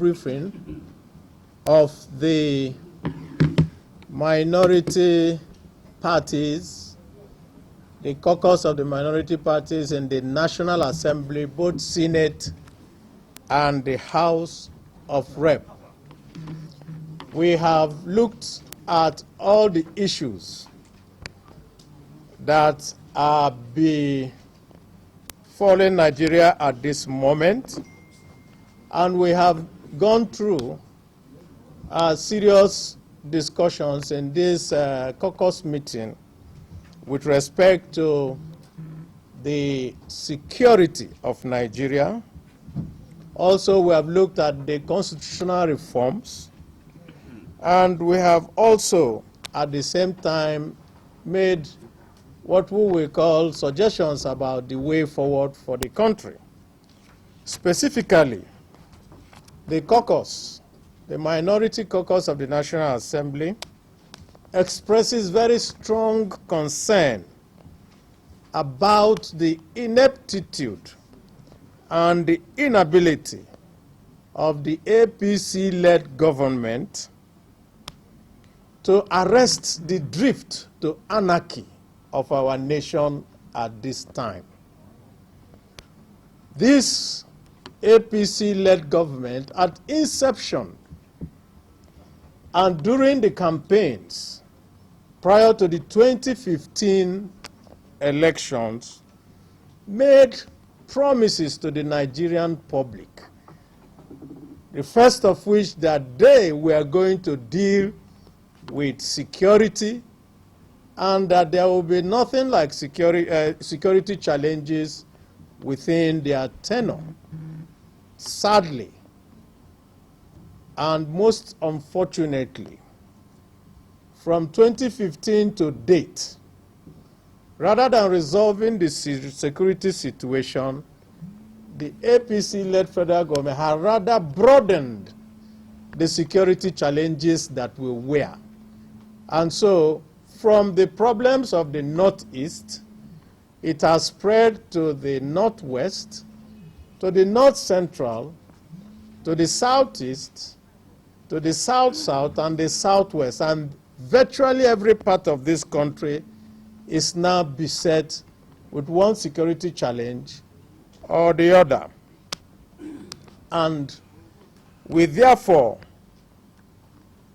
briefing of the minority parties, the caucus of the minority parties in the National Assembly, both Senate and the House of Rep. We have looked at all the issues that are befalling Nigeria at this moment, and we have gone through serious discussions in this caucus meeting with respect to the security of Nigeria. Also, we have looked at the constitutional reforms, and we have also, at the same time, made what we will call suggestions about the way forward for the country. Specifically, the caucus, the minority caucus of the National Assembly, expresses very strong concern about the ineptitude and the inability of the APC-led government to arrest the drift to anarchy of our nation at this time. This APC-led government, at inception and during the campaigns prior to the 2015 elections, made promises to the Nigerian public, the first of which that they were going to deal with security, and that there will be nothing like security challenges within their tenure. Sadly, and most unfortunately, from 2015 to date, rather than resolving the security situation, the APC-led federal government has rather broadened the security challenges that we were. And so, from the problems of the Northeast, it has spread to the Northwest, to the North Central, to the Southeast, to the South-South, and the Southwest. And virtually every part of this country is now beset with one security challenge or the other. And we therefore,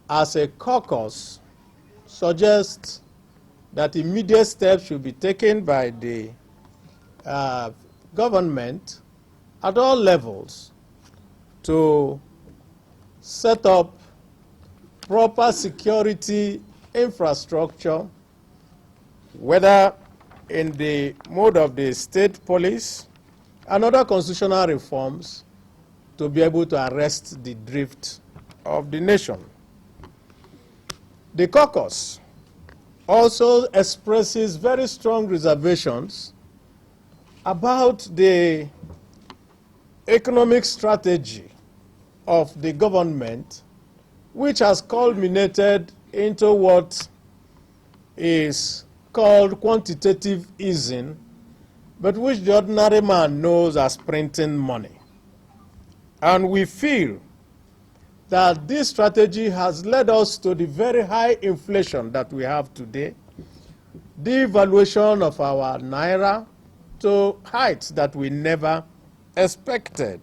as a caucus, suggest that immediate steps should be taken by the government at all levels to set up proper security infrastructure, whether in the mode of the state police and other constitutional reforms, to be able to arrest the drift of the nation. The caucus also expresses very strong reservations about the economic strategy of the government, which has culminated into what is called quantitative easing, but which the ordinary man knows as printing money. And we feel that this strategy has led us to the very high inflation that we have today, devaluation of our naira to heights that we never expected.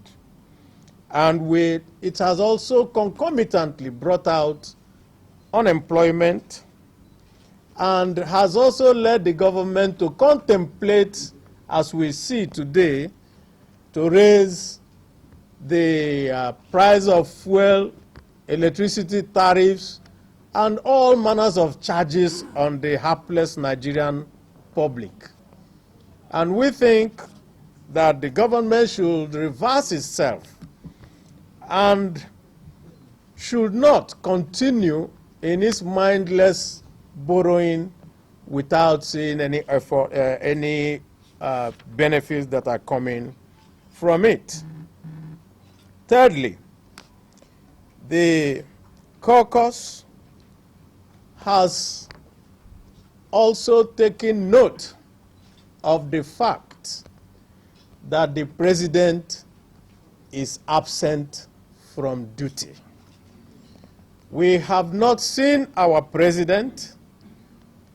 And it has also concomitantly brought out unemployment and has also led the government to contemplate, as we see today, to raise the price of fuel, electricity tariffs, and all manners of charges on the hapless Nigerian public. And we think that the government should reverse itself and should not continue in its mindless borrowing without seeing any effort, benefits that are coming from it. Thirdly, the caucus has also taken note of the fact that the president is absent from duty. We have not seen our president.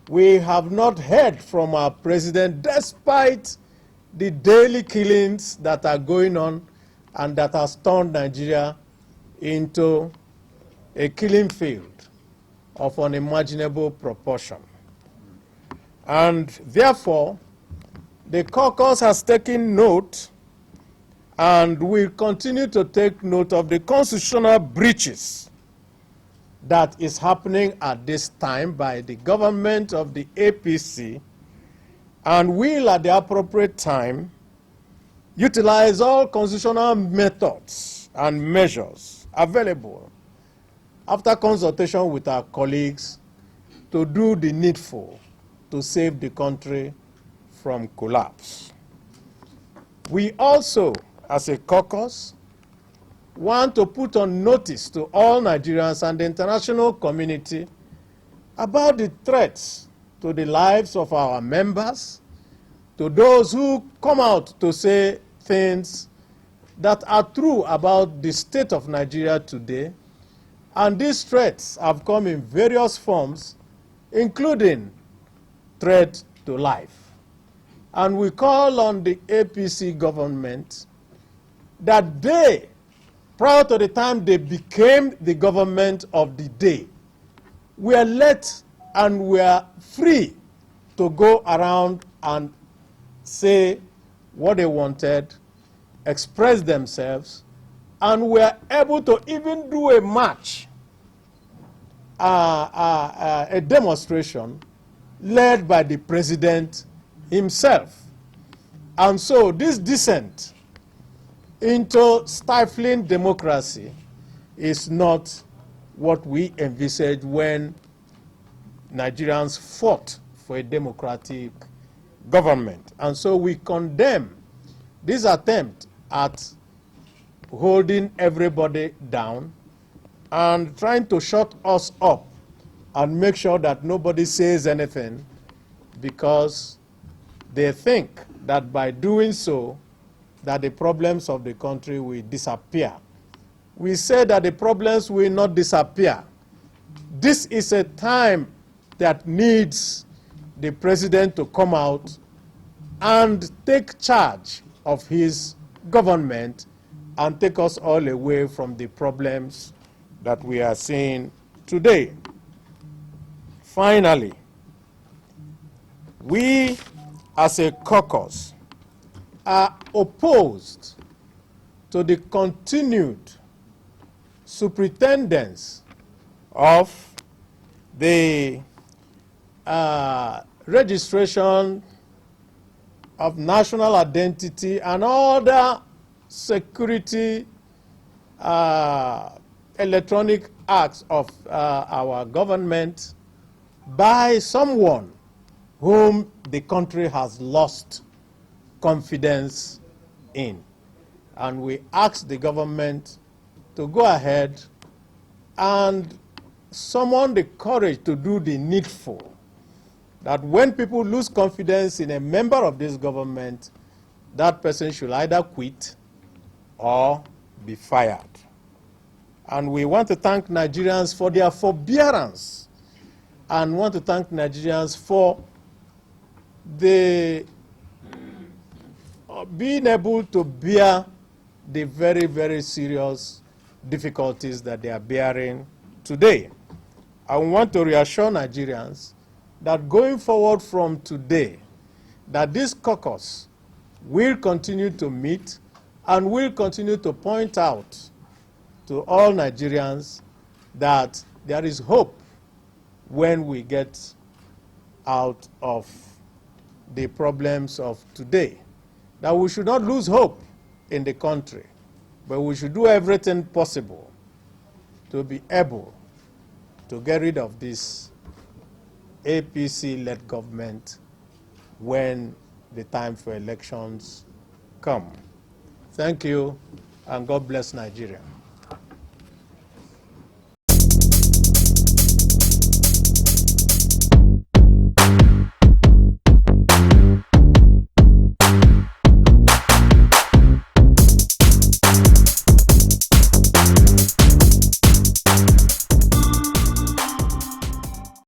We have not heard from our president, despite the daily killings that are going on and that has turned Nigeria into a killing field of unimaginable proportion. And therefore, the caucus has taken note and will continue to take note of the constitutional breaches that is happening at this time by the government of the APC, and will at the appropriate time utilize all constitutional methods and measures available after consultation with our colleagues to do the needful to save the country from collapse. We also, as a caucus, want to put on notice to all Nigerians and the international community about the threats to the lives of our members, to those who come out to say things that are true about the state of Nigeria today. And these threats have come in various forms, including threat to life. And we call on the APC government that they, prior to the time they became the government of the day, were let and were free to go around and say what they wanted, express themselves, and were able to even do a march, a demonstration led by the president himself. And so this descent into stifling democracy is not what we envisaged when Nigerians fought for a democratic government. And so we condemn this attempt at holding everybody down and trying to shut us up and make sure that nobody says anything, because they think that by doing so, that the problems of the country will disappear. We say that the problems will not disappear. This is a time that needs the president to come out and take charge of his government and take us all away from the problems that we are seeing today. Finally, we as a caucus are opposed to the continued superintendence of the registration of national identity and other security electronic acts of our government by someone whom the country has lost confidence in. And we ask the government to go ahead and summon the courage to do the needful, that when people lose confidence in a member of this government, that person should either quit or be fired. And we want to thank Nigerians for their forbearance, and want to thank Nigerians for the being able to bear the very, very serious difficulties that they are bearing today. I want to reassure Nigerians that going forward from today, that this caucus will continue to meet and will continue to point out to all Nigerians that there is hope when we get out of the problems of today. That we should not lose hope in the country, but we should do everything possible to be able to get rid of this APC-led government when the time for elections come. Thank you, and God bless Nigeria.